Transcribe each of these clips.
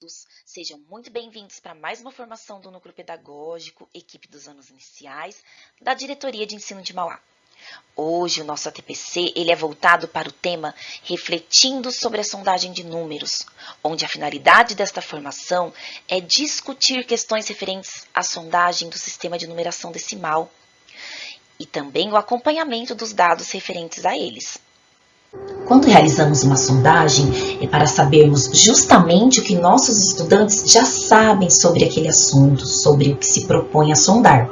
todos, sejam muito bem-vindos para mais uma formação do Núcleo Pedagógico, equipe dos anos iniciais, da Diretoria de Ensino de Mauá. Hoje o nosso ATPC ele é voltado para o tema Refletindo sobre a sondagem de números, onde a finalidade desta formação é discutir questões referentes à sondagem do sistema de numeração decimal e também o acompanhamento dos dados referentes a eles. Quando realizamos uma sondagem, é para sabermos justamente o que nossos estudantes já sabem sobre aquele assunto, sobre o que se propõe a sondar.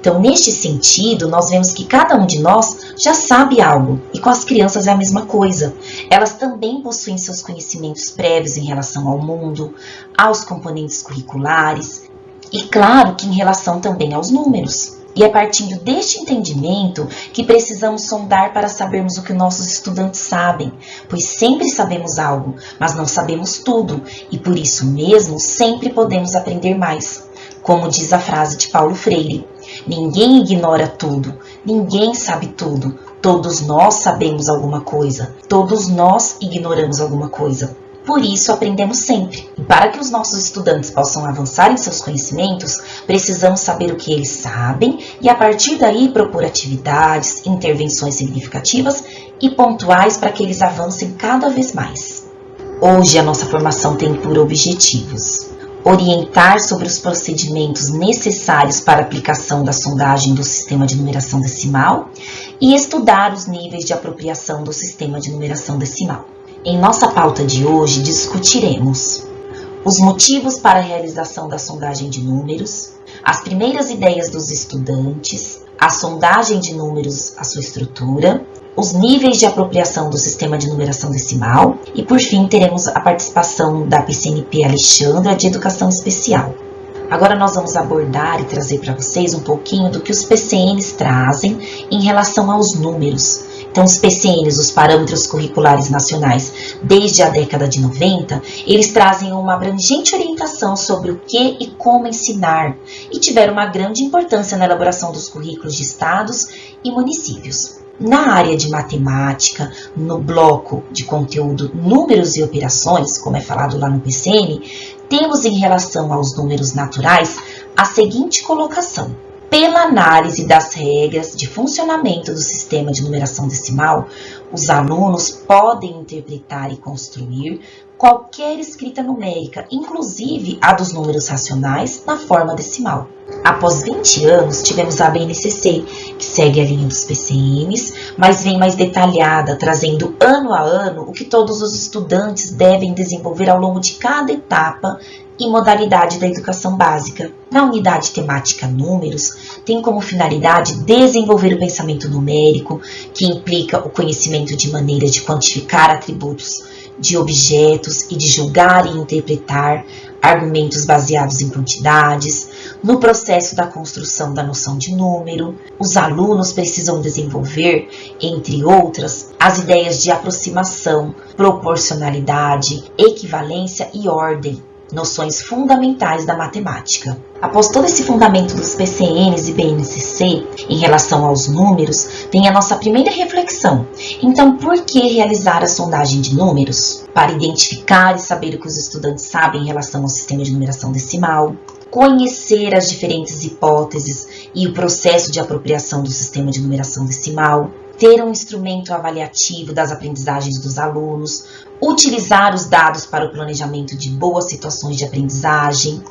Então, neste sentido, nós vemos que cada um de nós já sabe algo, e com as crianças é a mesma coisa. Elas também possuem seus conhecimentos prévios em relação ao mundo, aos componentes curriculares, e claro que em relação também aos números. E é partindo deste entendimento que precisamos sondar para sabermos o que nossos estudantes sabem, pois sempre sabemos algo, mas não sabemos tudo, e por isso mesmo sempre podemos aprender mais. Como diz a frase de Paulo Freire, ninguém ignora tudo, ninguém sabe tudo, todos nós sabemos alguma coisa, todos nós ignoramos alguma coisa. Por isso, aprendemos sempre. E para que os nossos estudantes possam avançar em seus conhecimentos, precisamos saber o que eles sabem e, a partir daí, propor atividades, intervenções significativas e pontuais para que eles avancem cada vez mais. Hoje, a nossa formação tem por objetivos orientar sobre os procedimentos necessários para a aplicação da sondagem do sistema de numeração decimal e estudar os níveis de apropriação do sistema de numeração decimal. Em nossa pauta de hoje, discutiremos os motivos para a realização da sondagem de números, as primeiras ideias dos estudantes, a sondagem de números, a sua estrutura, os níveis de apropriação do sistema de numeração decimal e, por fim, teremos a participação da PCNP Alexandra de Educação Especial. Agora nós vamos abordar e trazer para vocês um pouquinho do que os PCNs trazem em relação aos números. Então, os PCNs, os Parâmetros Curriculares Nacionais, desde a década de 90, eles trazem uma abrangente orientação sobre o que e como ensinar e tiveram uma grande importância na elaboração dos currículos de estados e municípios. Na área de matemática, no bloco de conteúdo números e operações, como é falado lá no PCN, temos em relação aos números naturais a seguinte colocação. Pela análise das regras de funcionamento do sistema de numeração decimal, os alunos podem interpretar e construir qualquer escrita numérica, inclusive a dos números racionais, na forma decimal. Após 20 anos, tivemos a BNCC, que segue a linha dos PCNs, mas vem mais detalhada, trazendo ano a ano o que todos os estudantes devem desenvolver ao longo de cada etapa e modalidade da educação básica. Na unidade temática números, tem como finalidade desenvolver o pensamento numérico, que implica o conhecimento de maneira de quantificar atributos de objetos e de julgar e interpretar argumentos baseados em quantidades. No processo da construção da noção de número, os alunos precisam desenvolver, entre outras, as ideias de aproximação, proporcionalidade, equivalência e ordem, noções fundamentais da matemática. Após todo esse fundamento dos PCNs e BNCC em relação aos números, vem a nossa primeira reflexão. Então, por que realizar a sondagem de números? Para identificar e saber o que os estudantes sabem em relação ao sistema de numeração decimal, conhecer as diferentes hipóteses e o processo de apropriação do sistema de numeração decimal, ter um instrumento avaliativo das aprendizagens dos alunos, utilizar os dados para o planejamento de boas situações de aprendizagem,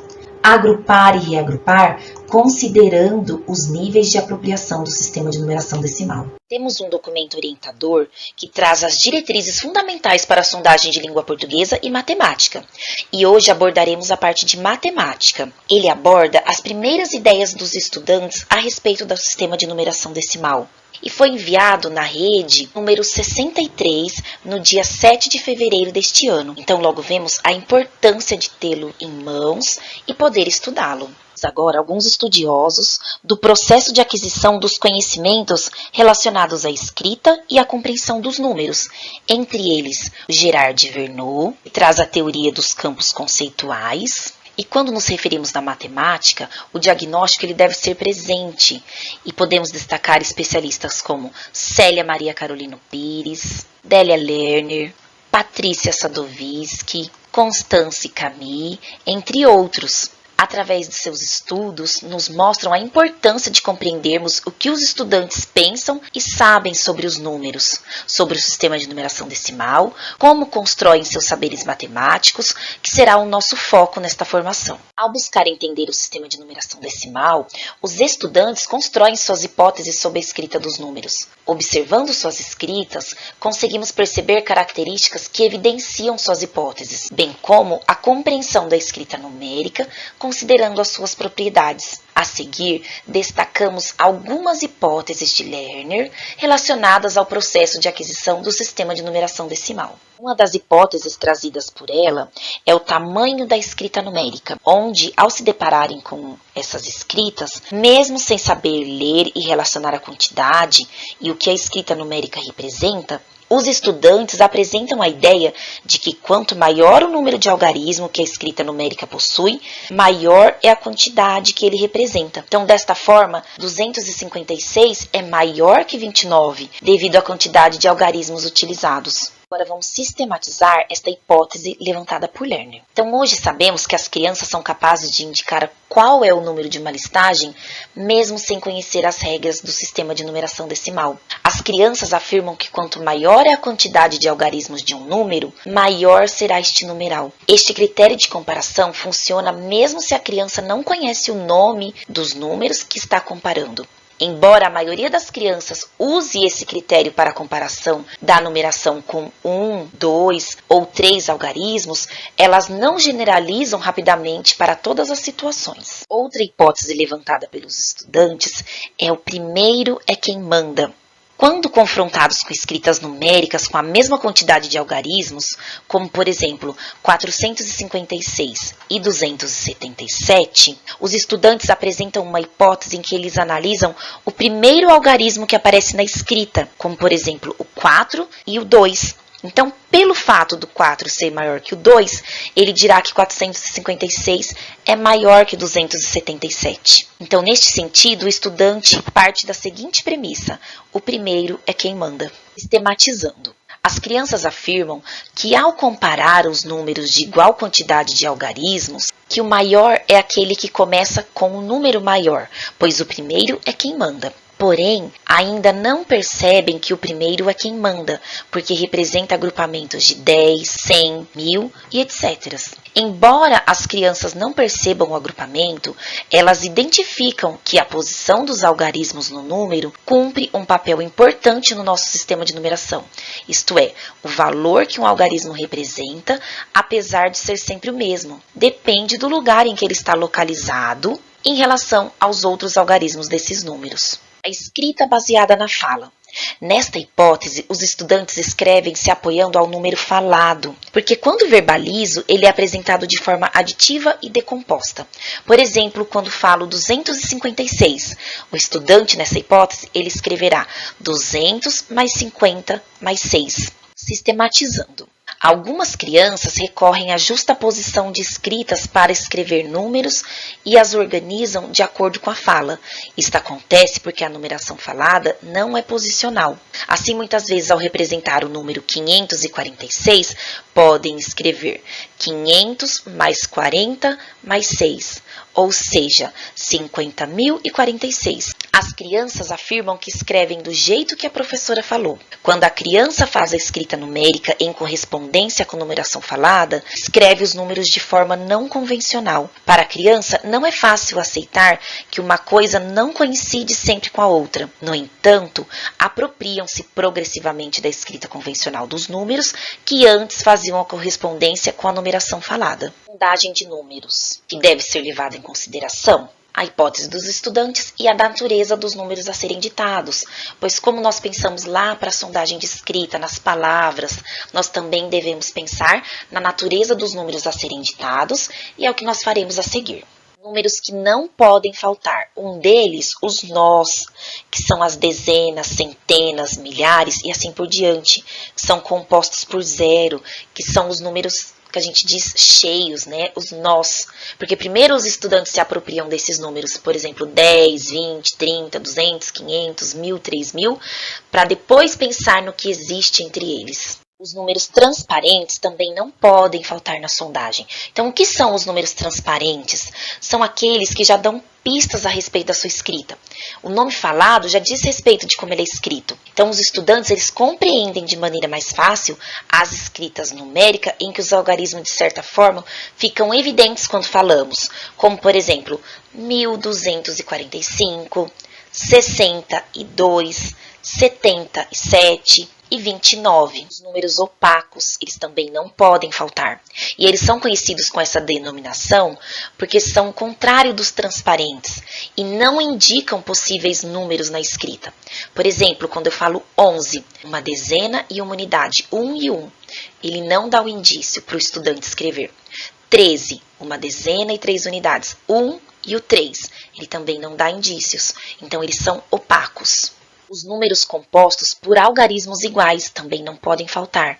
agrupar e reagrupar, considerando os níveis de apropriação do sistema de numeração decimal. Temos um documento orientador que traz as diretrizes fundamentais para a sondagem de língua portuguesa e matemática. E hoje abordaremos a parte de matemática. Ele aborda as primeiras ideias dos estudantes a respeito do sistema de numeração decimal. E foi enviado na rede número 63 no dia 7 de fevereiro deste ano. Então logo vemos a importância de tê-lo em mãos e poder estudá-lo. Agora, alguns estudiosos do processo de aquisição dos conhecimentos relacionados à escrita e à compreensão dos números, entre eles Gerard Verneau, que traz a teoria dos campos conceituais. E quando nos referimos na matemática, o diagnóstico ele deve ser presente. E podemos destacar especialistas como Célia Maria Carolino Pires, Délia Lerner, Patrícia Sadowski, Constance Camille, entre outros. Através de seus estudos, nos mostram a importância de compreendermos o que os estudantes pensam e sabem sobre os números, sobre o sistema de numeração decimal, como constroem seus saberes matemáticos, que será o nosso foco nesta formação. Ao buscar entender o sistema de numeração decimal, os estudantes constroem suas hipóteses sobre a escrita dos números. Observando suas escritas, conseguimos perceber características que evidenciam suas hipóteses, bem como a compreensão da escrita numérica, considerando as suas propriedades. A seguir, destacamos algumas hipóteses de Lerner relacionadas ao processo de aquisição do sistema de numeração decimal. Uma das hipóteses trazidas por ela é o tamanho da escrita numérica, onde, ao se depararem com essas escritas, mesmo sem saber ler e relacionar a quantidade e o que a escrita numérica representa, os estudantes apresentam a ideia de que quanto maior o número de algarismo que a escrita numérica possui, maior é a quantidade que ele representa. Então, desta forma, 256 é maior que 29, devido à quantidade de algarismos utilizados. Agora vamos sistematizar esta hipótese levantada por Lerner. Então, hoje sabemos que as crianças são capazes de indicar qual é o número de uma listagem, mesmo sem conhecer as regras do sistema de numeração decimal. As crianças afirmam que quanto maior é a quantidade de algarismos de um número, maior será este numeral. Este critério de comparação funciona mesmo se a criança não conhece o nome dos números que está comparando. Embora a maioria das crianças use esse critério para a comparação da numeração com 1, 2 ou 3 algarismos, elas não generalizam rapidamente para todas as situações. Outra hipótese levantada pelos estudantes é o primeiro é quem manda. Quando confrontados com escritas numéricas com a mesma quantidade de algarismos, como por exemplo 456 e 277, os estudantes apresentam uma hipótese em que eles analisam o primeiro algarismo que aparece na escrita, como por exemplo o 4 e o 2. Então, pelo fato do 4 ser maior que o 2, ele dirá que 456 é maior que 277. Então, neste sentido, o estudante parte da seguinte premissa: o primeiro é quem manda. Sistematizando. As crianças afirmam que, ao comparar os números de igual quantidade de algarismos, que o maior é aquele que começa com um número maior, pois o primeiro é quem manda. Porém, ainda não percebem que o primeiro é quem manda, porque representa agrupamentos de 10, 100, 1000 e etc. Embora as crianças não percebam o agrupamento, elas identificam que a posição dos algarismos no número cumpre um papel importante no nosso sistema de numeração, isto é, o valor que um algarismo representa, apesar de ser sempre o mesmo, depende do lugar em que ele está localizado em relação aos outros algarismos desses números. A escrita baseada na fala. Nesta hipótese, os estudantes escrevem se apoiando ao número falado, porque quando verbalizo, ele é apresentado de forma aditiva e decomposta. Por exemplo, quando falo 256, o estudante nessa hipótese, ele escreverá 200 mais 50 mais 6, sistematizando. Algumas crianças recorrem à justaposição de escritas para escrever números e as organizam de acordo com a fala. Isto acontece porque a numeração falada não é posicional. Assim, muitas vezes, ao representar o número 546, podem escrever 500 mais 40 mais 6, ou seja, 50.046. As crianças afirmam que escrevem do jeito que a professora falou. Quando a criança faz a escrita numérica em correspondência com a numeração falada, escreve os números de forma não convencional. Para a criança, não é fácil aceitar que uma coisa não coincide sempre com a outra. No entanto, apropriam-se progressivamente da escrita convencional dos números que antes faziam a correspondência com a numeração falada. Sondagem de números, que deve ser levada em consideração a hipótese dos estudantes e a natureza dos números a serem ditados, pois como nós pensamos lá para a sondagem de escrita, nas palavras, nós também devemos pensar na natureza dos números a serem ditados e é o que nós faremos a seguir. Números que não podem faltar. Um deles, os nós, que são as dezenas, centenas, milhares e assim por diante, que são compostos por zero, que são os números que a gente diz cheios, né? Os nós. Porque primeiro os estudantes se apropriam desses números, por exemplo, 10, 20, 30, 200, 500, 1000, 3000, para depois pensar no que existe entre eles. Os números transparentes também não podem faltar na sondagem. Então, o que são os números transparentes? São aqueles que já dão pistas a respeito da sua escrita. O nome falado já diz respeito de como ele é escrito. Então, os estudantes eles compreendem de maneira mais fácil as escritas numéricas em que os algarismos, de certa forma, ficam evidentes quando falamos. Como, por exemplo, 1245, 62, 77 e 29. Os números opacos, eles também não podem faltar. E eles são conhecidos com essa denominação porque são o contrário dos transparentes e não indicam possíveis números na escrita. Por exemplo, quando eu falo 11, uma dezena e uma unidade, 1 e 1, ele não dá o indício para o estudante escrever. 13, uma dezena e 3 unidades, 1 e o 3, ele também não dá indícios, então eles são opacos. Os números compostos por algarismos iguais também não podem faltar,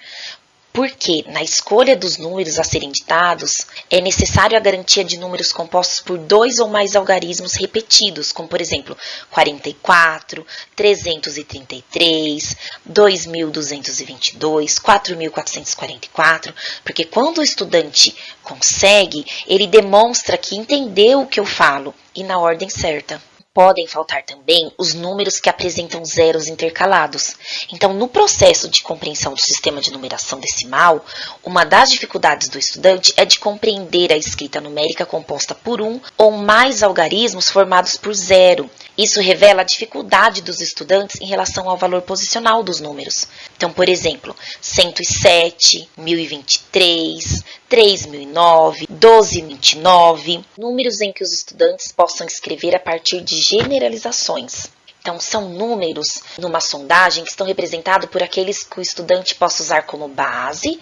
porque na escolha dos números a serem ditados, é necessário a garantia de números compostos por 2 ou mais algarismos repetidos, como por exemplo, 44, 333, 2222, 4444, porque quando o estudante consegue, ele demonstra que entendeu o que eu falo e na ordem certa. Podem faltar também os números que apresentam zeros intercalados. Então, no processo de compreensão do sistema de numeração decimal, uma das dificuldades do estudante é de compreender a escrita numérica composta por um ou mais algarismos formados por zero. Isso revela a dificuldade dos estudantes em relação ao valor posicional dos números. Então, por exemplo, 107, 1023, 3009, 1229, números em que os estudantes possam escrever a partir de generalizações. Então, são números numa sondagem que estão representados por aqueles que o estudante possa usar como base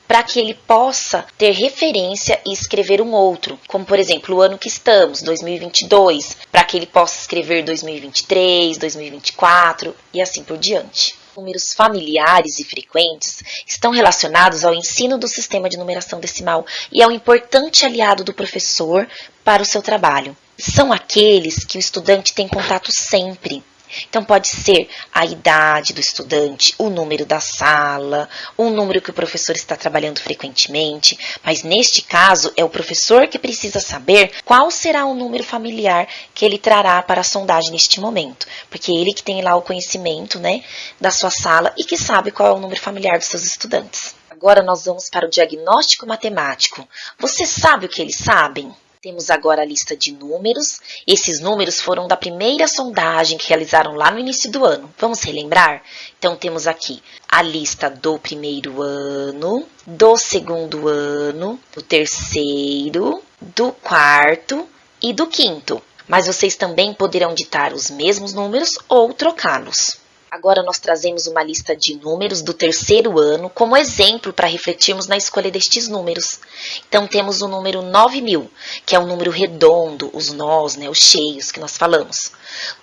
para que ele possa ter referência e escrever um outro, como por exemplo o ano que estamos, 2022, para que ele possa escrever 2023, 2024 e assim por diante. Números familiares e frequentes estão relacionados ao ensino do sistema de numeração decimal e é um importante aliado do professor para o seu trabalho. São aqueles que o estudante tem contato sempre. Então, pode ser a idade do estudante, o número da sala, o número que o professor está trabalhando frequentemente, mas neste caso é o professor que precisa saber qual será o número familiar que ele trará para a sondagem neste momento, porque ele que tem lá o conhecimento, né, da sua sala e que sabe qual é o número familiar dos seus estudantes. Agora nós vamos para o diagnóstico matemático. Você sabe o que eles sabem? Temos agora a lista de números. Esses números foram da primeira sondagem que realizaram lá no início do ano. Vamos relembrar? Então, temos aqui a lista do primeiro ano, do segundo ano, do terceiro, do quarto e do quinto. Mas vocês também poderão ditar os mesmos números ou trocá-los. Agora nós trazemos uma lista de números do terceiro ano como exemplo para refletirmos na escolha destes números. Então temos o número 9.000, que é um número redondo, os nós, né, os cheios que nós falamos.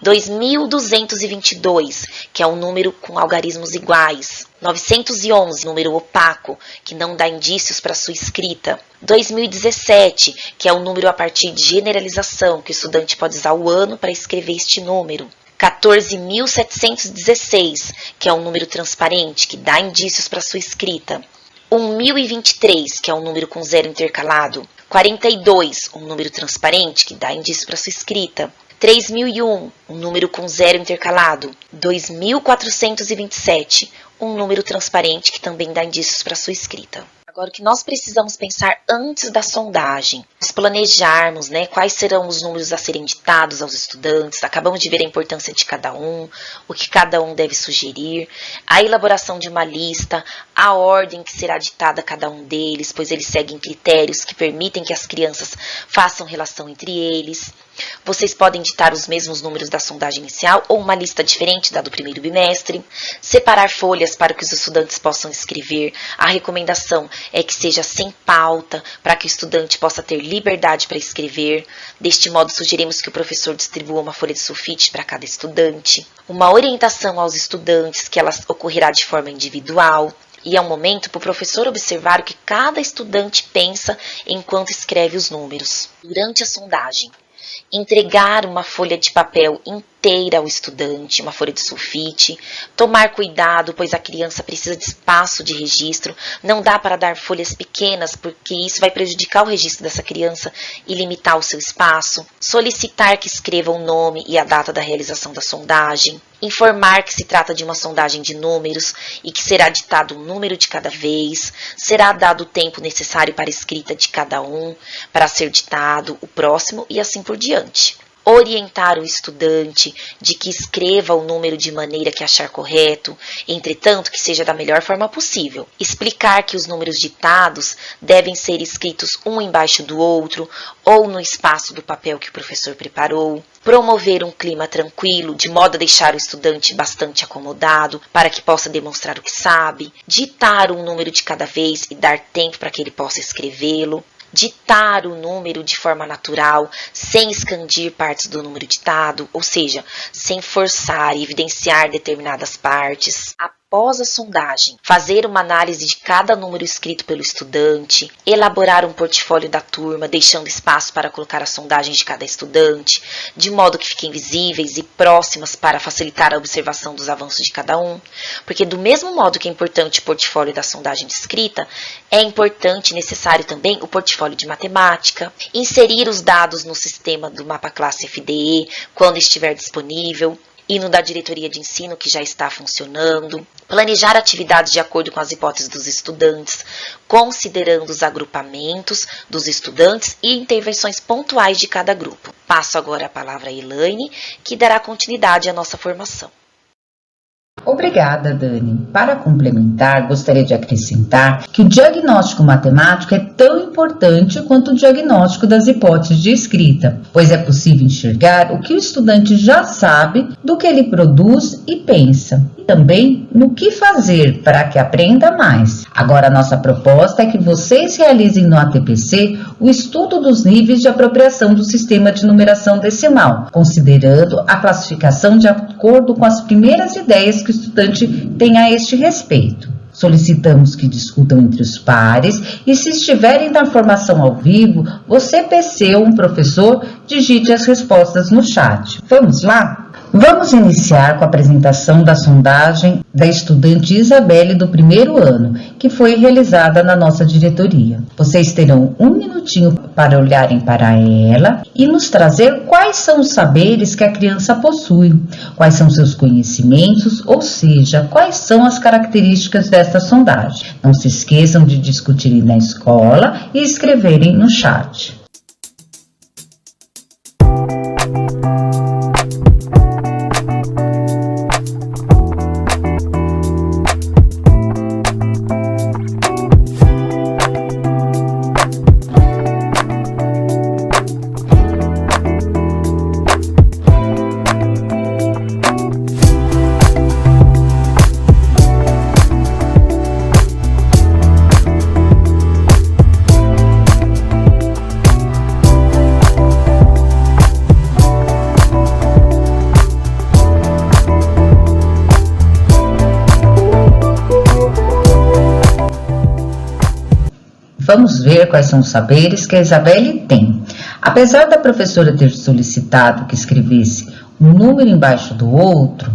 2.222, que é um número com algarismos iguais. 911, número opaco, que não dá indícios para sua escrita. 2017, que é um número a partir de generalização, que o estudante pode usar o ano para escrever este número. 14.716, que é um número transparente, que dá indícios para sua escrita. 1.023, que é um número com zero intercalado. 42, um número transparente, que dá indícios para sua escrita. 3.001, um número com zero intercalado. 2.427, um número transparente, que também dá indícios para sua escrita. Agora, o que nós precisamos pensar antes da sondagem, nos planejarmos, né, quais serão os números a serem ditados aos estudantes, acabamos de ver a importância de cada um, o que cada um deve sugerir, a elaboração de uma lista, a ordem que será ditada a cada um deles, pois eles seguem critérios que permitem que as crianças façam relação entre eles. Vocês podem ditar os mesmos números da sondagem inicial ou uma lista diferente da do primeiro bimestre. Separar folhas para que os estudantes possam escrever. A recomendação é que seja sem pauta, para que o estudante possa ter liberdade para escrever. Deste modo, sugerimos que o professor distribua uma folha de sulfite para cada estudante. Uma orientação aos estudantes, que ela ocorrerá de forma individual. E é um momento para o professor observar o que cada estudante pensa enquanto escreve os números. Durante a sondagem, entregar uma folha de papel inteira ao estudante, uma folha de sulfite. Tomar cuidado, pois a criança precisa de espaço de registro. Não dá para dar folhas pequenas, porque isso vai prejudicar o registro dessa criança e limitar o seu espaço. Solicitar que escreva o nome e a data da realização da sondagem. Informar que se trata de uma sondagem de números e que será ditado um número de cada vez. Será dado o tempo necessário para a escrita de cada um, para ser ditado o próximo e assim por diante. Orientar o estudante de que escreva o número de maneira que achar correto, entretanto que seja da melhor forma possível. Explicar que os números ditados devem ser escritos um embaixo do outro ou no espaço do papel que o professor preparou. Promover um clima tranquilo, de modo a deixar o estudante bastante acomodado, para que possa demonstrar o que sabe. Ditar um número de cada vez e dar tempo para que ele possa escrevê-lo. Ditar o número de forma natural, sem expandir partes do número ditado, ou seja, sem forçar e evidenciar determinadas partes. Após a sondagem, fazer uma análise de cada número escrito pelo estudante, elaborar um portfólio da turma, deixando espaço para colocar as sondagens de cada estudante, de modo que fiquem visíveis e próximas para facilitar a observação dos avanços de cada um. Porque do mesmo modo que é importante o portfólio da sondagem de escrita, é importante e necessário também o portfólio de matemática. Inserir os dados no sistema do mapa classe FDE quando estiver disponível, e no da diretoria de ensino que já está funcionando. Planejar atividades de acordo com as hipóteses dos estudantes, considerando os agrupamentos dos estudantes e intervenções pontuais de cada grupo. Passo agora a palavra a Elaine, que dará continuidade à nossa formação. Obrigada, Dani. Para complementar, gostaria de acrescentar que o diagnóstico matemático é tão importante quanto o diagnóstico das hipóteses de escrita, pois é possível enxergar o que o estudante já sabe do que ele produz e pensa, e também no que fazer para que aprenda mais. Agora, a nossa proposta é que vocês realizem no ATPC o estudo dos níveis de apropriação do sistema de numeração decimal, considerando a classificação de acordo com as primeiras ideias que o estudante tem a este respeito. Solicitamos que discutam entre os pares e, se estiverem na formação ao vivo, você, PC ou um professor, digite as respostas no chat. Vamos lá? Vamos iniciar com a apresentação da sondagem da estudante Isabelle do primeiro ano, que foi realizada na nossa diretoria. Vocês terão um minutinho para olharem para ela e nos trazer quais são os saberes que a criança possui, quais são seus conhecimentos, ou seja, quais são as características desta sondagem. Não se esqueçam de discutirem na escola e escreverem no chat. Vamos ver quais são os saberes que a Isabelle tem. Apesar da professora ter solicitado que escrevesse um número embaixo do outro,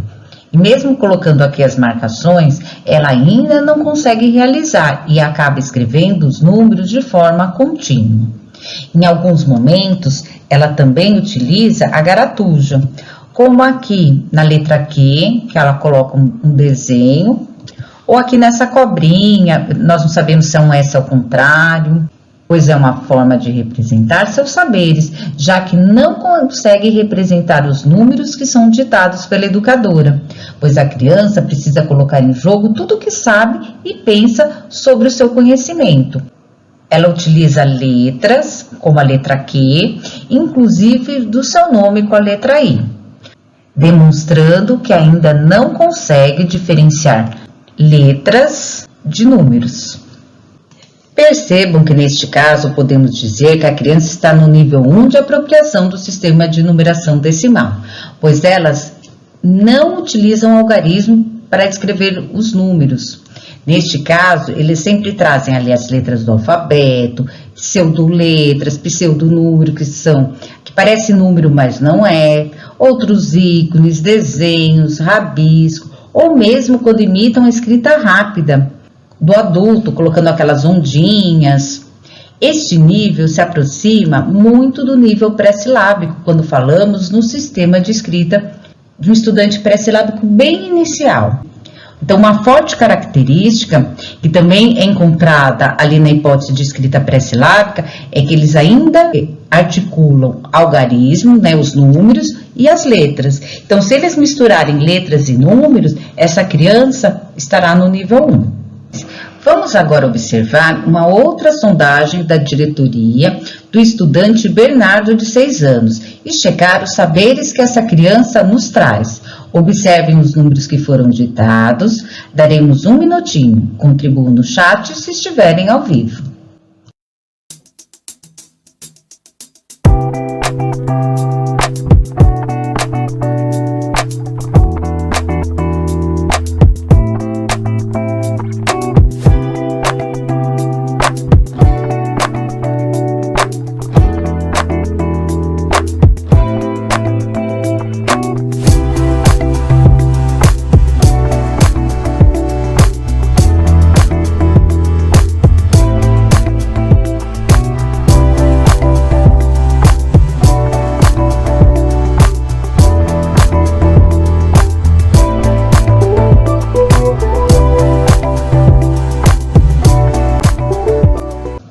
e mesmo colocando aqui as marcações, ela ainda não consegue realizar e acaba escrevendo os números de forma contínua. Em alguns momentos, ela também utiliza a garatuja, como aqui na letra Q, que ela coloca um desenho, ou aqui nessa cobrinha, nós não sabemos se é um S ao contrário, pois é uma forma de representar seus saberes, já que não consegue representar os números que são ditados pela educadora, pois a criança precisa colocar em jogo tudo o que sabe e pensa sobre o seu conhecimento. Ela utiliza letras, como a letra Q, inclusive do seu nome com a letra I, demonstrando que ainda não consegue diferenciar letras de números. Percebam que neste caso podemos dizer que a criança está no nível 1 de apropriação do sistema de numeração decimal, pois elas não utilizam algarismo para escrever os números. Neste caso, eles sempre trazem ali as letras do alfabeto, pseudoletras, pseudonúmero, que que parece número, mas não é, outros ícones, desenhos, rabisco, ou mesmo quando imitam a escrita rápida do adulto, colocando aquelas ondinhas. Este nível se aproxima muito do nível pré-silábico, quando falamos no sistema de escrita de um estudante pré-silábico bem inicial. Então, uma forte característica, que também é encontrada ali na hipótese de escrita pré-silábica, é que eles ainda articulam algarismo, né, os números e as letras. Então, se eles misturarem letras e números, essa criança estará no nível 1. Vamos agora observar uma outra sondagem da diretoria do estudante Bernardo, de 6 anos, e checar os saberes que essa criança nos traz. Observem os números que foram ditados, daremos 1 minutinho, contribuam no chat se estiverem ao vivo.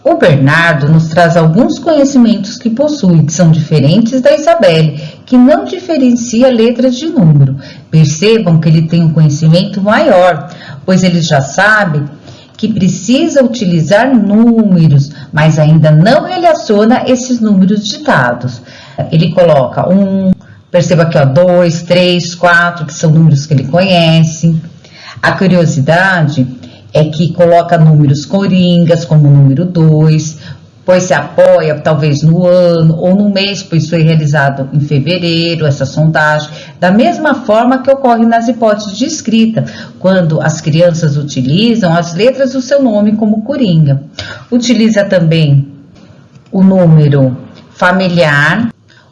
O Bernardo nos traz alguns conhecimentos que possui, que são diferentes da Isabelle, que não diferencia letras de número. Percebam que ele tem um conhecimento maior, pois ele já sabe que precisa utilizar números, mas ainda não relaciona esses números ditados. Ele coloca perceba aqui, 2, 3, 4, que são números que ele conhece. A curiosidade é que coloca números coringas, como o número 2, pois se apoia talvez no ano ou no mês, pois foi realizado em fevereiro essa sondagem, da mesma forma que ocorre nas hipóteses de escrita, quando as crianças utilizam as letras do seu nome como coringa. Utiliza também o número familiar,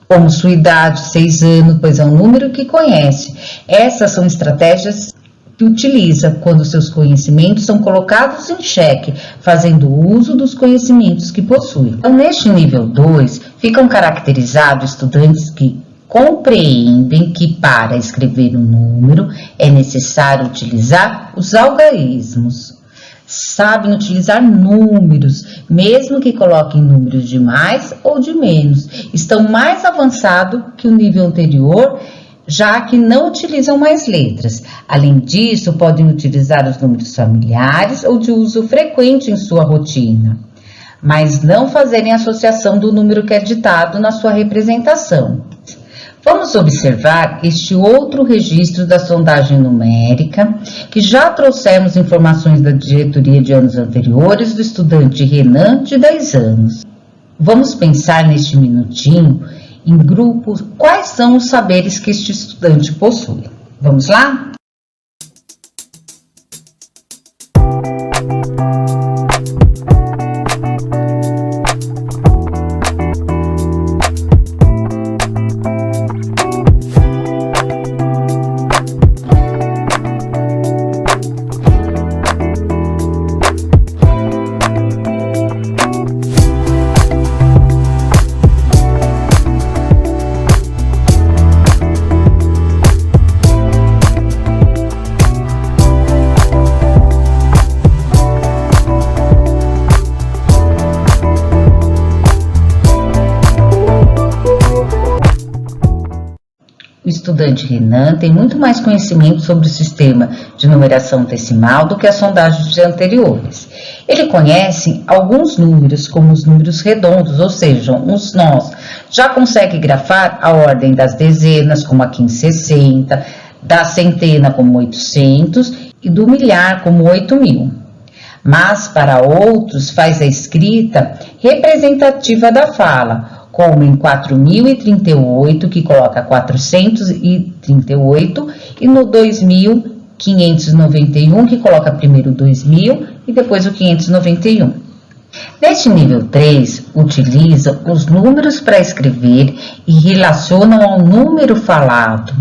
como sua idade, 6 anos, pois é um número que conhece. Essas são estratégias que utiliza quando seus conhecimentos são colocados em xeque, fazendo uso dos conhecimentos que possui. Então, neste nível 2, ficam caracterizados estudantes que compreendem que para escrever um número é necessário utilizar os algarismos. Sabem utilizar números, mesmo que coloquem números de mais ou de menos. Estão mais avançados que o nível anterior, já que não utilizam mais letras. Além disso, podem utilizar os números familiares ou de uso frequente em sua rotina, mas não fazerem associação do número que é ditado na sua representação. Vamos observar este outro registro da sondagem numérica, que já trouxemos informações da diretoria de anos anteriores do estudante Renan, de 10 anos. Vamos pensar neste minutinho em grupos, quais são os saberes que este estudante possui. Vamos lá? O estudante Renan tem muito mais conhecimento sobre o sistema de numeração decimal do que as sondagens anteriores. Ele conhece alguns números, como os números redondos, ou seja, os nós. Já consegue grafar a ordem das dezenas, como aqui em 60, da centena, como 800, e do milhar, como 8.000. Mas, para outros, faz a escrita representativa da fala, como em 4038, que coloca 438, e no 2591, que coloca primeiro o 2000 e depois o 591. Neste nível 3, utiliza os números para escrever e relacionam ao número falado.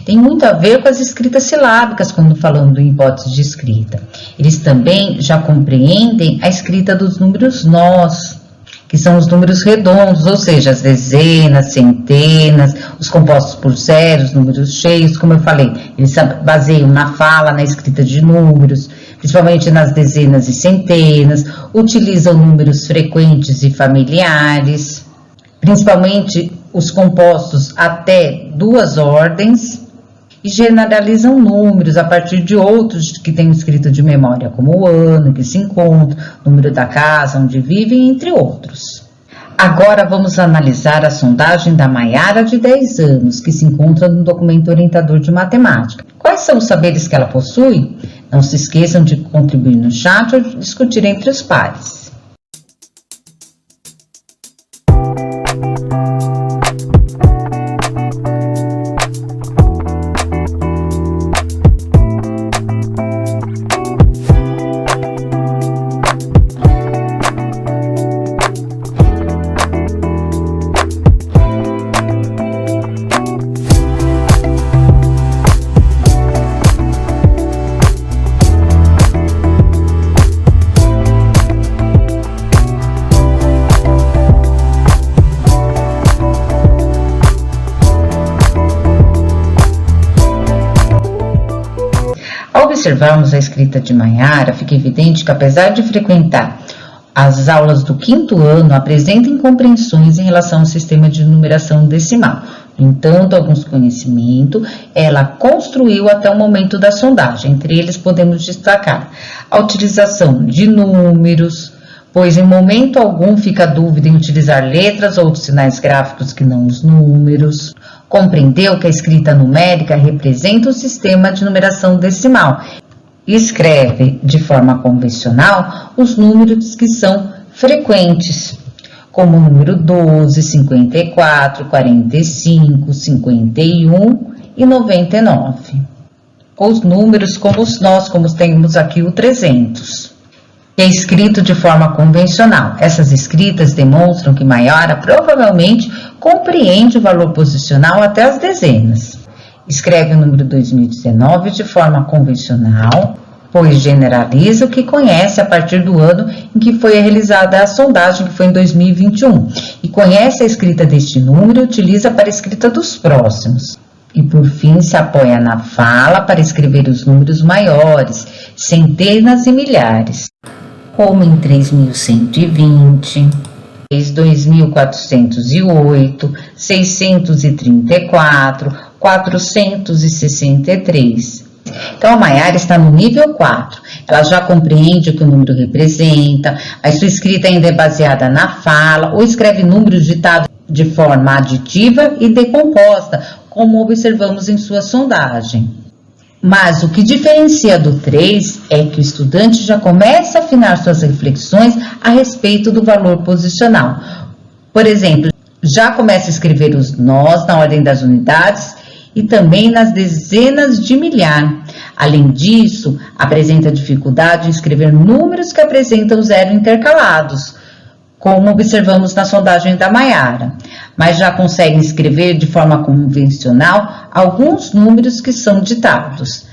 Tem muito a ver com as escritas silábicas quando falando em hipótese de escrita. Eles também já compreendem a escrita dos números nós, que são os números redondos, ou seja, as dezenas, centenas, os compostos por zeros, números cheios, como eu falei, eles se baseiam na fala, na escrita de números, principalmente nas dezenas e centenas, utilizam números frequentes e familiares, principalmente os compostos até 2 ordens, e generalizam números a partir de outros que têm escrito de memória, como o ano que se encontra, número da casa onde vivem, entre outros. Agora vamos analisar a sondagem da Maiara de 10 anos, que se encontra no documento orientador de matemática. Quais são os saberes que ela possui? Não se esqueçam de contribuir no chat ou de discutir entre os pares. Ao observarmos a escrita de Maiara, fica evidente que, apesar de frequentar as aulas do 5º ano, apresenta incompreensões em relação ao sistema de numeração decimal. No entanto, alguns conhecimentos ela construiu até o momento da sondagem. Entre eles, podemos destacar a utilização de números, pois em momento algum fica dúvida em utilizar letras ou sinais gráficos que não os números. Compreendeu que a escrita numérica representa o sistema de numeração decimal. Escreve de forma convencional os números que são frequentes, como o número 12, 54, 45, 51 e 99. Os números como nós, como temos aqui o 300. É escrito de forma convencional. Essas escritas demonstram que Maiara provavelmente compreende o valor posicional até as dezenas. Escreve o número 2019 de forma convencional, pois generaliza o que conhece a partir do ano em que foi realizada a sondagem, que foi em 2021, e conhece a escrita deste número e utiliza para a escrita dos próximos. E, por fim, se apoia na fala para escrever os números maiores, centenas e milhares, como em 3.120, 2.408, 634, 463. Então, a Maiara está no nível 4. Ela já compreende o que o número representa, a sua escrita ainda é baseada na fala, ou escreve números ditados de forma aditiva e decomposta, como observamos em sua sondagem. Mas o que diferencia do 3 é que o estudante já começa a afinar suas reflexões a respeito do valor posicional. Por exemplo, já começa a escrever os nós na ordem das unidades e também nas dezenas de milhar. Além disso, apresenta dificuldade em escrever números que apresentam zero intercalados, como observamos na sondagem da Maiara, mas já conseguem escrever de forma convencional alguns números que são ditados,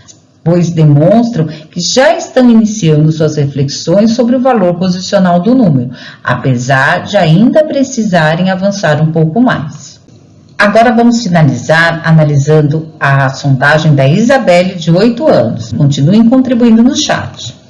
pois demonstram que já estão iniciando suas reflexões sobre o valor posicional do número, apesar de ainda precisarem avançar um pouco mais. Agora vamos finalizar analisando a sondagem da Isabelle, de 8 anos. Continuem contribuindo no chat.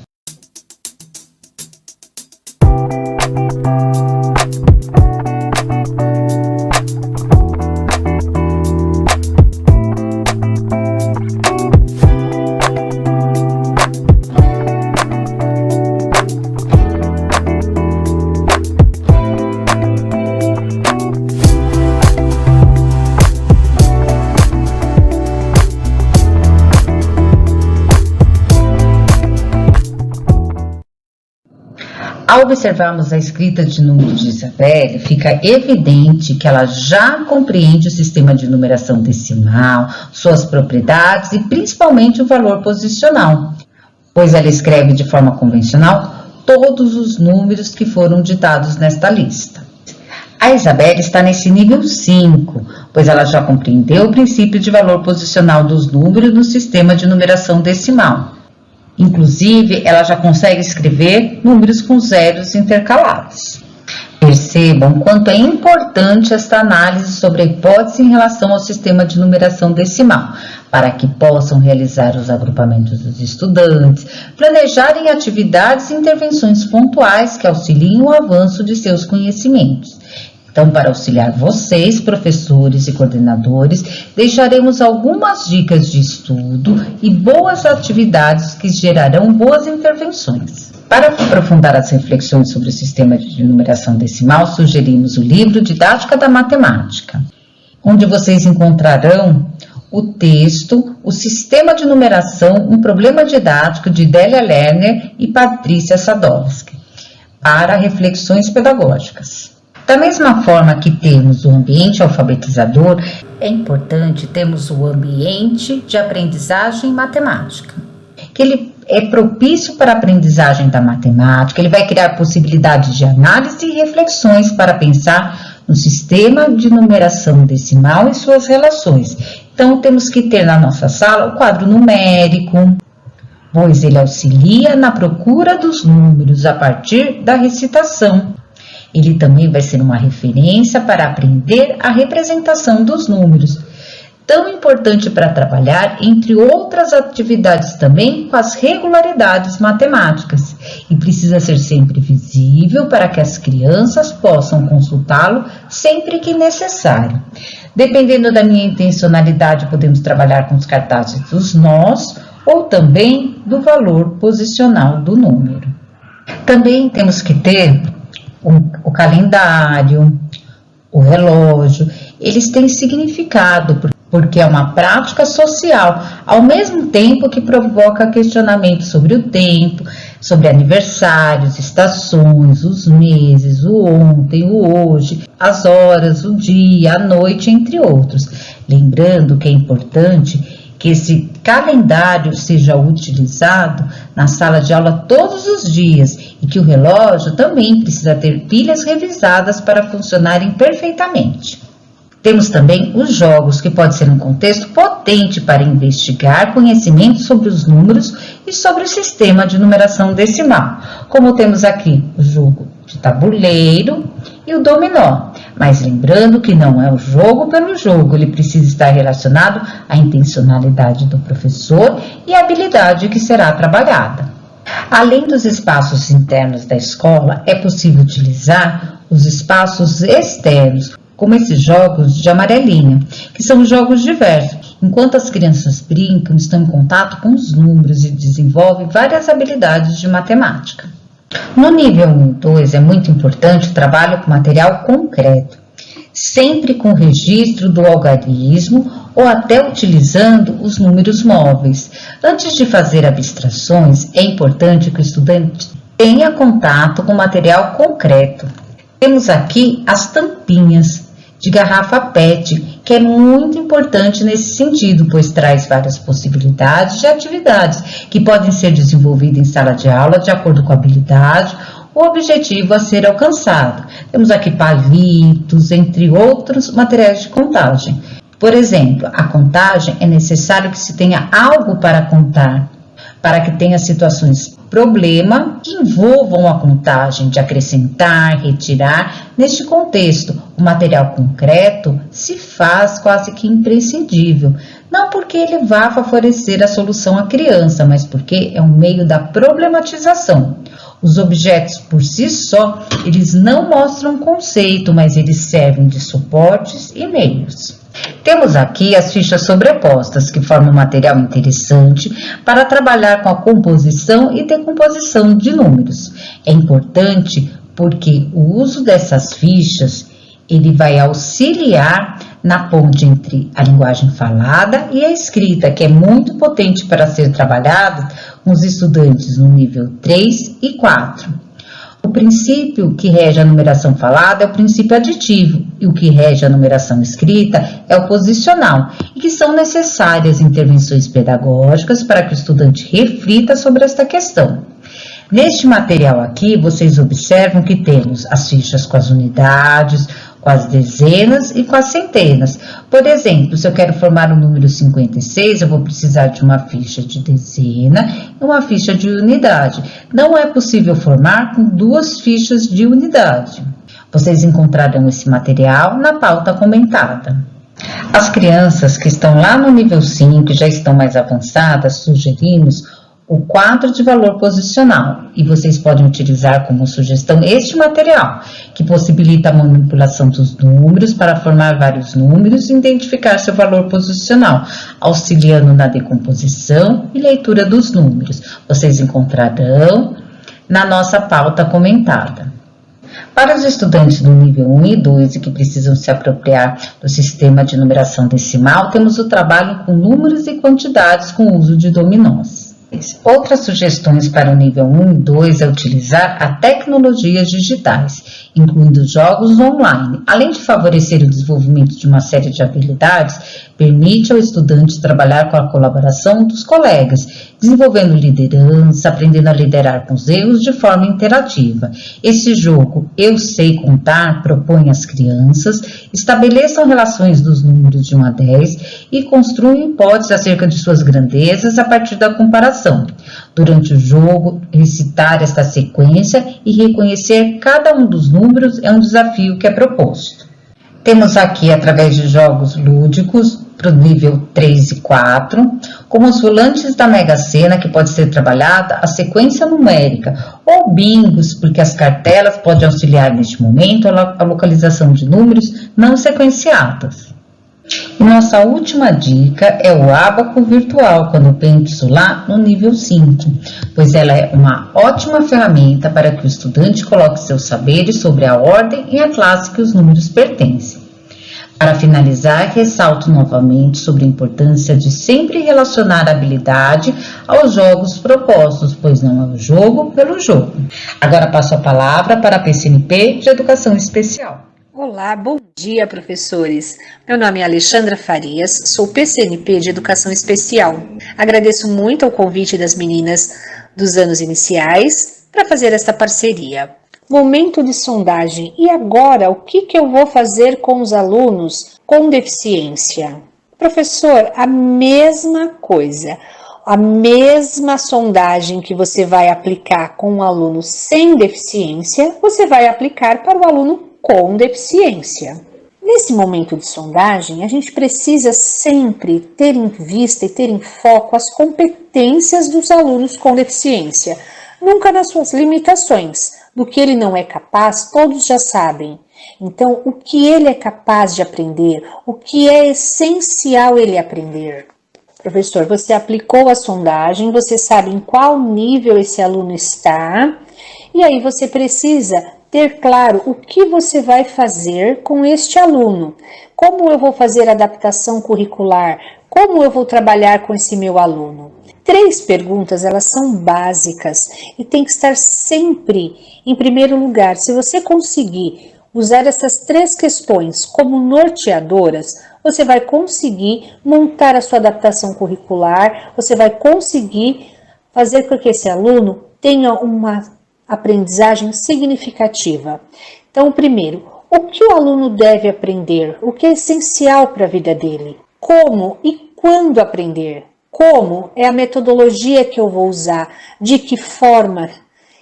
Ao observarmos a escrita de número de Isabelle, fica evidente que ela já compreende o sistema de numeração decimal, suas propriedades e principalmente o valor posicional, pois ela escreve de forma convencional todos os números que foram ditados nesta lista. A Isabelle está nesse nível 5, pois ela já compreendeu o princípio de valor posicional dos números no sistema de numeração decimal. Inclusive, ela já consegue escrever números com zeros intercalados. Percebam quanto é importante esta análise sobre a hipótese em relação ao sistema de numeração decimal, para que possam realizar os agrupamentos dos estudantes, planejarem atividades e intervenções pontuais que auxiliem o avanço de seus conhecimentos. Então, para auxiliar vocês, professores e coordenadores, deixaremos algumas dicas de estudo e boas atividades que gerarão boas intervenções. Para aprofundar as reflexões sobre o sistema de numeração decimal, sugerimos o livro Didática da Matemática, onde vocês encontrarão o texto O Sistema de Numeração, um Problema Didático, de Délia Lerner e Patrícia Sadowski, para reflexões pedagógicas. Da mesma forma que temos o ambiente alfabetizador, é importante termos o ambiente de aprendizagem matemática, que ele é propício para a aprendizagem da matemática, ele vai criar possibilidades de análise e reflexões para pensar no sistema de numeração decimal e suas relações. Então, temos que ter na nossa sala o quadro numérico, pois ele auxilia na procura dos números a partir da recitação. Ele também vai ser uma referência para aprender a representação dos números, tão importante para trabalhar, entre outras atividades também, com as regularidades matemáticas, e precisa ser sempre visível para que as crianças possam consultá-lo sempre que necessário. Dependendo da minha intencionalidade, podemos trabalhar com os cartazes dos nós ou também do valor posicional do número. Também temos que ter o calendário, o relógio. Eles têm significado porque é uma prática social, ao mesmo tempo que provoca questionamento sobre o tempo, sobre aniversários, estações, os meses, o ontem, o hoje, as horas, o dia, a noite, entre outros. Lembrando que é importante que esse calendário seja utilizado na sala de aula todos os dias e que o relógio também precisa ter pilhas revisadas para funcionarem perfeitamente. Temos também os jogos, que pode ser um contexto potente para investigar conhecimentos sobre os números e sobre o sistema de numeração decimal, como temos aqui o jogo de tabuleiro e o dominó. Mas lembrando que não é o jogo pelo jogo, ele precisa estar relacionado à intencionalidade do professor e à habilidade que será trabalhada. Além dos espaços internos da escola, é possível utilizar os espaços externos, como esses jogos de amarelinha, que são jogos diversos. Enquanto as crianças brincam, estão em contato com os números e desenvolvem várias habilidades de matemática. No nível 1 e 2 é muito importante o trabalho com material concreto, sempre com registro do algarismo ou até utilizando os números móveis. Antes de fazer abstrações, é importante que o estudante tenha contato com material concreto. Temos aqui as tampinhas de garrafa PET, que é muito importante nesse sentido, pois traz várias possibilidades de atividades que podem ser desenvolvidas em sala de aula de acordo com a habilidade ou objetivo a ser alcançado. Temos aqui palitos, entre outros materiais de contagem. Por exemplo, a contagem é necessário que se tenha algo para contar, para que tenha situações problema que envolvam a contagem de acrescentar, retirar. Neste contexto, o material concreto se faz quase que imprescindível, não porque ele vá favorecer a solução à criança, mas porque é um meio da problematização. Os objetos por si só, eles não mostram conceito, mas eles servem de suportes e meios. Temos aqui as fichas sobrepostas, que formam um material interessante para trabalhar com a composição e decomposição de números. É importante porque o uso dessas fichas ele vai auxiliar na ponte entre a linguagem falada e a escrita, que é muito potente para ser trabalhada com os estudantes no nível 3 e 4. O princípio que rege a numeração falada é o princípio aditivo, e o que rege a numeração escrita é o posicional, e que são necessárias intervenções pedagógicas para que o estudante reflita sobre esta questão. Neste material aqui, vocês observam que temos as fichas com as unidades, com as dezenas e com as centenas. Por exemplo, se eu quero formar o número 56, eu vou precisar de uma ficha de dezena e uma ficha de unidade. Não é possível formar com duas fichas de unidade. Vocês encontrarão esse material na pauta comentada. As crianças que estão lá no nível 5 e já estão mais avançadas, sugerimos o quadro de valor posicional, e vocês podem utilizar como sugestão este material, que possibilita a manipulação dos números para formar vários números e identificar seu valor posicional, auxiliando na decomposição e leitura dos números. Vocês encontrarão na nossa pauta comentada. Para os estudantes do nível 1 e 2 e que precisam se apropriar do sistema de numeração decimal, temos o trabalho com números e quantidades com o uso de dominós. Outras sugestões para o nível 1 e 2 é utilizar a tecnologias digitais, incluindo jogos online. Além de favorecer o desenvolvimento de uma série de habilidades, permite ao estudante trabalhar com a colaboração dos colegas, desenvolvendo liderança, aprendendo a liderar com os erros de forma interativa. Esse jogo Eu Sei Contar propõe às crianças estabeleçam relações dos números de 1 a 10 e construam hipóteses acerca de suas grandezas a partir da comparação. Durante o jogo, recitar esta sequência e reconhecer cada um dos números é um desafio que é proposto. Temos aqui, através de jogos lúdicos, para o nível 3 e 4, como os volantes da Mega Sena, que pode ser trabalhada a sequência numérica, ou bingos, porque as cartelas podem auxiliar neste momento a localização de números não sequenciados. E nossa última dica é o ábaco virtual, quando eu penso lá no nível 5, pois ela é uma ótima ferramenta para que o estudante coloque seus saberes sobre a ordem e a classe que os números pertencem. Para finalizar, ressalto novamente sobre a importância de sempre relacionar a habilidade aos jogos propostos, pois não é o jogo pelo jogo. Agora passo a palavra para a PCNP de Educação Especial. Olá, bom dia, professores. Meu nome é Alexandra Farias, sou PCNP de Educação Especial. Agradeço muito ao convite das meninas dos anos iniciais para fazer esta parceria. Momento de sondagem. E agora, o que eu vou fazer com os alunos com deficiência? Professor, a mesma coisa. A mesma sondagem que você vai aplicar com um aluno sem deficiência, você vai aplicar para o aluno com deficiência. Nesse momento de sondagem, a gente precisa sempre ter em vista e ter em foco as competências dos alunos com deficiência, nunca nas suas limitações. Do que ele não é capaz, todos já sabem. Então, o que ele é capaz de aprender, o que é essencial ele aprender. Professor, você aplicou a sondagem, você sabe em qual nível esse aluno está, e aí você precisa ter claro o que você vai fazer com este aluno. Como eu vou fazer a adaptação curricular? Como eu vou trabalhar com esse meu aluno? 3 perguntas, elas são básicas e tem que estar sempre em primeiro lugar. Se você conseguir usar essas 3 questões como norteadoras, você vai conseguir montar a sua adaptação curricular, você vai conseguir fazer com que esse aluno tenha uma aprendizagem significativa. Então, primeiro, o que o aluno deve aprender? O que é essencial para a vida dele? Como e quando aprender? Como é a metodologia que eu vou usar? De que forma?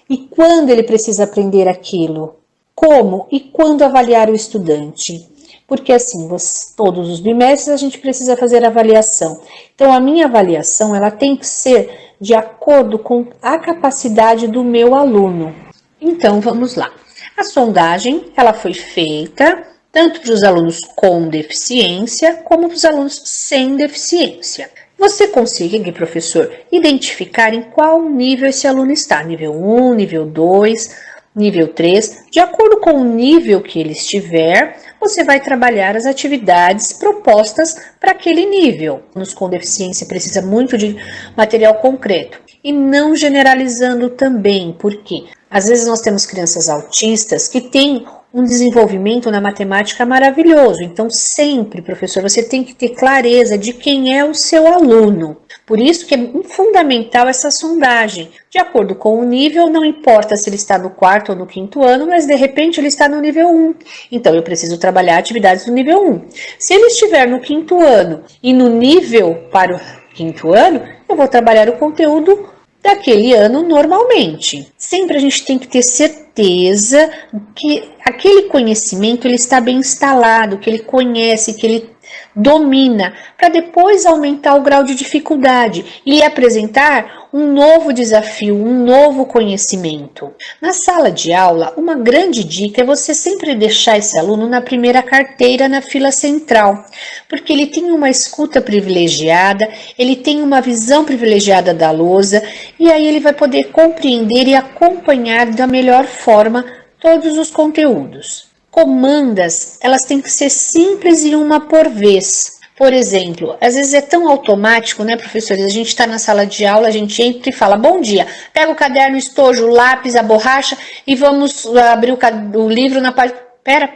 E quando ele precisa aprender aquilo? Como e quando avaliar o estudante? Porque assim, todos os bimestres a gente precisa fazer avaliação. Então, a minha avaliação ela tem que ser de acordo com a capacidade do meu aluno. Então, vamos lá. A sondagem ela foi feita tanto para os alunos com deficiência como para os alunos sem deficiência. Você consegue, professor, identificar em qual nível esse aluno está? Nível 1, nível 2, nível 3. De acordo com o nível que ele estiver, você vai trabalhar as atividades propostas para aquele nível. Alunos com deficiência precisa muito de material concreto. E não generalizando também, porque às vezes nós temos crianças autistas que têm um desenvolvimento na matemática maravilhoso. Então, sempre, professor, você tem que ter clareza de quem é o seu aluno. Por isso que é fundamental essa sondagem. De acordo com o nível, não importa se ele está no 4º ou no 5º ano, mas de repente ele está no nível 1. Então, eu preciso trabalhar atividades do nível 1. Se ele estiver no 5º ano e no nível para o 5º ano, eu vou trabalhar o conteúdo daquele ano normalmente. Sempre a gente tem que ter certeza que aquele conhecimento ele está bem instalado, que ele conhece, que ele domina, para depois aumentar o grau de dificuldade e lhe apresentar um novo desafio, um novo conhecimento. Na sala de aula, uma grande dica é você sempre deixar esse aluno na primeira carteira na fila central, porque ele tem uma escuta privilegiada, ele tem uma visão privilegiada da lousa e aí ele vai poder compreender e acompanhar da melhor forma todos os conteúdos. Comandas, elas têm que ser simples e uma por vez. Por exemplo, às vezes é tão automático, né, professores? A gente está na sala de aula, a gente entra e fala, bom dia, pega o caderno, estojo, o lápis, a borracha e vamos abrir o livro na página. Pera,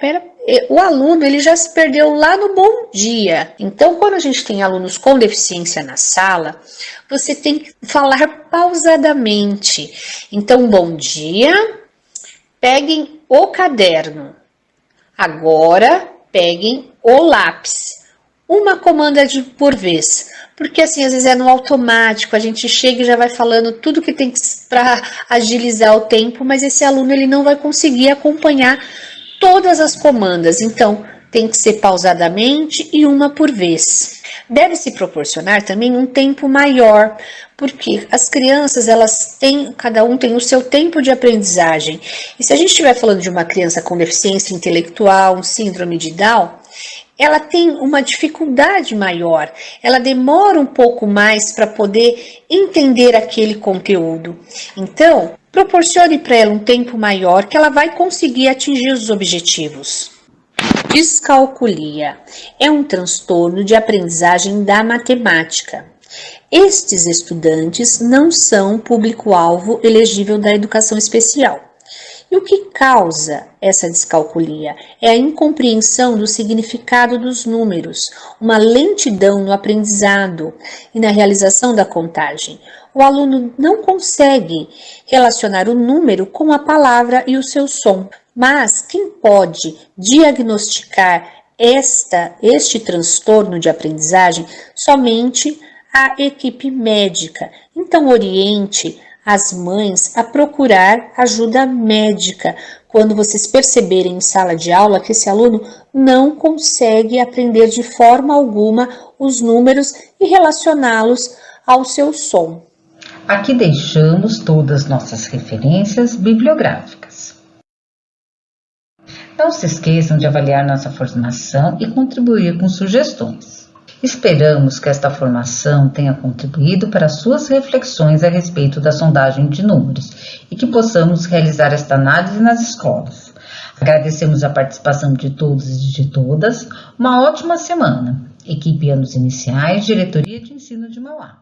o aluno ele já se perdeu lá no bom dia. Então, quando a gente tem alunos com deficiência na sala, você tem que falar pausadamente. Então, bom dia, peguem o caderno. Agora, peguem o lápis. Uma comanda por vez. Porque assim, às vezes é no automático, a gente chega e já vai falando tudo que tem para agilizar o tempo, mas esse aluno ele não vai conseguir acompanhar todas as comandas. Então, tem que ser pausadamente e uma por vez. Deve-se proporcionar também um tempo maior, porque as crianças, cada um tem o seu tempo de aprendizagem. E se a gente estiver falando de uma criança com deficiência intelectual, um síndrome de Down, ela tem uma dificuldade maior, ela demora um pouco mais para poder entender aquele conteúdo. Então, proporcione para ela um tempo maior que ela vai conseguir atingir os objetivos. Descalculia é um transtorno de aprendizagem da matemática. Estes estudantes não são público-alvo elegível da educação especial. E o que causa essa descalculia é a incompreensão do significado dos números, uma lentidão no aprendizado e na realização da contagem. O aluno não consegue relacionar o número com a palavra e o seu som. Mas quem pode diagnosticar este transtorno de aprendizagem? Somente a equipe médica. Então, oriente as mães a procurar ajuda médica quando vocês perceberem em sala de aula que esse aluno não consegue aprender de forma alguma os números e relacioná-los ao seu som. Aqui deixamos todas nossas referências bibliográficas. Não se esqueçam de avaliar nossa formação e contribuir com sugestões. Esperamos que esta formação tenha contribuído para suas reflexões a respeito da sondagem de números e que possamos realizar esta análise nas escolas. Agradecemos a participação de todos e de todas. Uma ótima semana. Equipe Anos Iniciais, Diretoria de Ensino de Mauá.